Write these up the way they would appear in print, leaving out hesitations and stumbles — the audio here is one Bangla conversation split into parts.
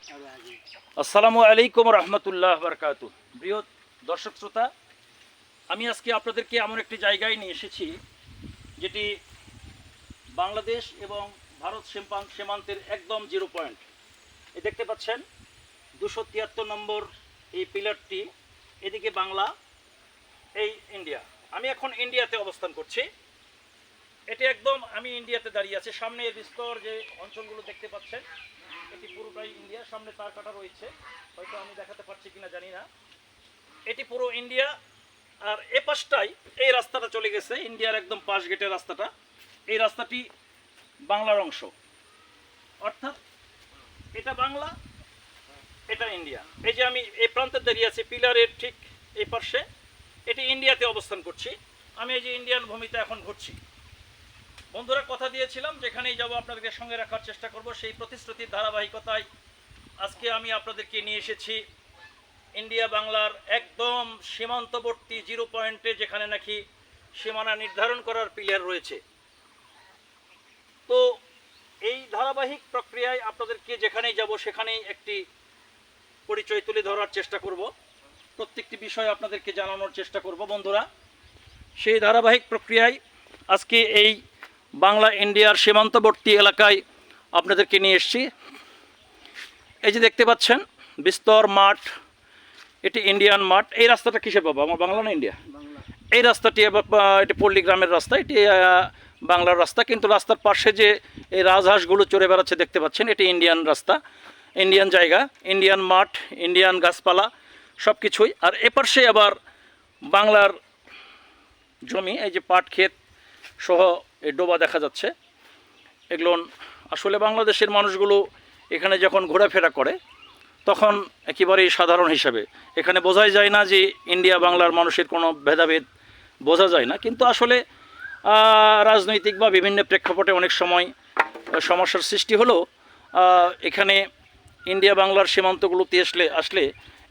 আসসালামু আলাইকুম রহমতুল্লাহ বারকাতু। প্রিয় দর্শক শ্রোতা, আমি আজকে আপনাদেরকে এমন একটি জায়গায় নিয়ে এসেছি যেটি বাংলাদেশ এবং ভারত সীমান্তের একদম জিরো পয়েন্ট। এই দেখতে পাচ্ছেন 273 নম্বর এই পিলারটি, এদিকে বাংলা, এই ইন্ডিয়া। আমি এখন ইন্ডিয়াতে অবস্থান করছি। এটি একদম আমি ইন্ডিয়াতে দাঁড়িয়ে আছি। সামনে বিস্তর যে অঞ্চলগুলো দেখতে পাচ্ছেন এটি পুরোটাই ইন্ডিয়া। সামনে তার কাটা রয়েছে, হয়তো আমি দেখাতে পারছি কিনা জানি না। এটি পুরো ইন্ডিয়া। আর এ পাশটাই এই রাস্তাটা চলে গেছে, ইন্ডিয়ার একদম পাশ গেটের রাস্তাটা। এই রাস্তাটি বাংলার অংশ, অর্থাৎ এটা বাংলা, এটা ইন্ডিয়া। এই যে আমি এই প্রান্তে দাঁড়িয়ে আছি পিলারের ঠিক এই পাশে, এটি ইন্ডিয়াতে অবস্থান করছি। আমি এই যে ইন্ডিয়ান ভূমিতে এখন ঘুরছি। বন্ধুরা, কথা দিয়েছিলাম যেখানেই যাব আপনাদেরকে সঙ্গে রাখার চেষ্টা করব। সেই প্রতিশ্রুতির ধারাবাহিকতায় আজকে আমি আপনাদেরকে নিয়ে এসেছি ইন্ডিয়া বাংলার একদম সীমান্তবর্তী জিরো পয়েন্টে, যেখানে নাকি সীমানা নির্ধারণ করার পিলার রয়েছে। তো এই ধারাবাহিক প্রক্রিয়ায় আপনাদেরকে যেখানেই যাব সেখানেই একটি পরিচয় তুলে ধরার চেষ্টা করব, প্রত্যেকটি বিষয় আপনাদেরকে জানানোর চেষ্টা করব। বন্ধুরা, সেই ধারাবাহিক প্রক্রিয়ায় আজকে এই বাংলা ইন্ডিয়ার সীমান্তবর্তী এলাকায় আপনাদেরকে নিয়ে এসেছি। এই যে দেখতে পাচ্ছেন বিস্তর মাঠ, এটি ইন্ডিয়ান মাঠ। এই রাস্তাটা কিসের বাবা, আমার বাংলা না ইন্ডিয়া? এই রাস্তাটি এটি পল্লী গ্রামের রাস্তা, এটি বাংলার রাস্তা। কিন্তু রাস্তার পাশে যে এই রাজহাঁসগুলো চড়ে বেড়াচ্ছে দেখতে পাচ্ছেন, এটি ইন্ডিয়ান রাস্তা, ইন্ডিয়ান জায়গা, ইন্ডিয়ান মাঠ, ইন্ডিয়ান গাছপালা সব কিছুই। আর এপাশে আবার বাংলার জমি, এই যে পাট ক্ষেত সহ এই ডোবা দেখা যাচ্ছে। এগুলো আসলে বাংলাদেশের মানুষগুলো এখানে যখন ঘোরাফেরা করে তখন একেবারেই সাধারণ হিসাবে, এখানে বোঝাই যায় না যে ইন্ডিয়া বাংলার মানুষের কোনো ভেদাভেদ বোঝা যায় না। কিন্তু আসলে রাজনৈতিক বা বিভিন্ন প্রেক্ষাপটে অনেক সময় সমস্যার সৃষ্টি হলেও এখানে ইন্ডিয়া বাংলার সীমান্তগুলোতে আসলে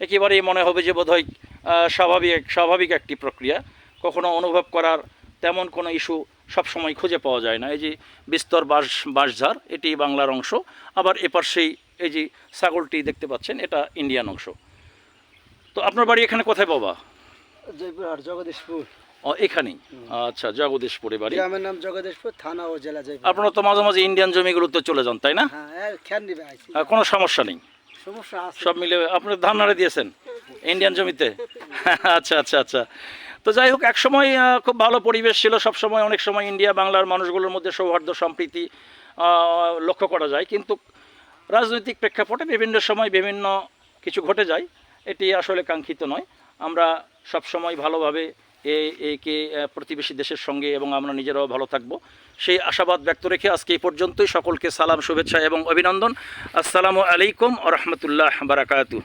একেবারেই মনে হবে যে বোধহয় স্বাভাবিক একটি প্রক্রিয়া। কখনো অনুভব করার তেমন কোনো ইস্যু সবসময় খুঁজে পাওয়া যায় না। এই যে বিস্তর বাঁশঝাড়, এটি বাংলার অংশ। আবার এপাশেই এই যে ছাগলটি দেখতে পাচ্ছেন, এটা ইন্ডিয়ান অংশ। তো আপনার বাড়ি এখানে কোথায় বাবা? জয়পুরহাট, জগদীশপুর। ও, এখানেই। আচ্ছা, জগদীশপুরে বাড়ি। গ্রামের নাম জগদীশপুর, থানা ও জেলা জয়পুর। আপনারা তো মাঝে মাঝে ইন্ডিয়ান জমিগুলোতে চলে যান, তাই না? হ্যাঁ, কোনো সমস্যা নেই, সমস্যা আছে। সব মিলে আপনার ধান নাড়ে দিয়েছেন ইন্ডিয়ান জমিতে? আচ্ছা আচ্ছা আচ্ছা। তো যাই হোক, একসময় খুব ভালো পরিবেশ ছিল, সব সময় অনেক সময় ইন্ডিয়া বাংলার মানুষগুলোর মধ্যে সৌহার্দ্য সম্প্রীতি লক্ষ্য করা যায়। কিন্তু রাজনৈতিক প্রেক্ষাপটে বিভিন্ন সময় বিভিন্ন কিছু ঘটে যায়, এটি আসলে কাঙ্ক্ষিত নয়। আমরা সব সময় ভালোভাবে একে প্রতিবেশী দেশের সঙ্গে এবং আমরা নিজেরাও ভালো থাকব, সেই আশাবাদ ব্যক্ত রেখে আজকে এই পর্যন্তই। সকলকে সালাম, শুভেচ্ছা এবং অভিনন্দন। আসসালামু আলাইকুম ওয়া রাহমাতুল্লাহি ওয়া বারাকাতুহু।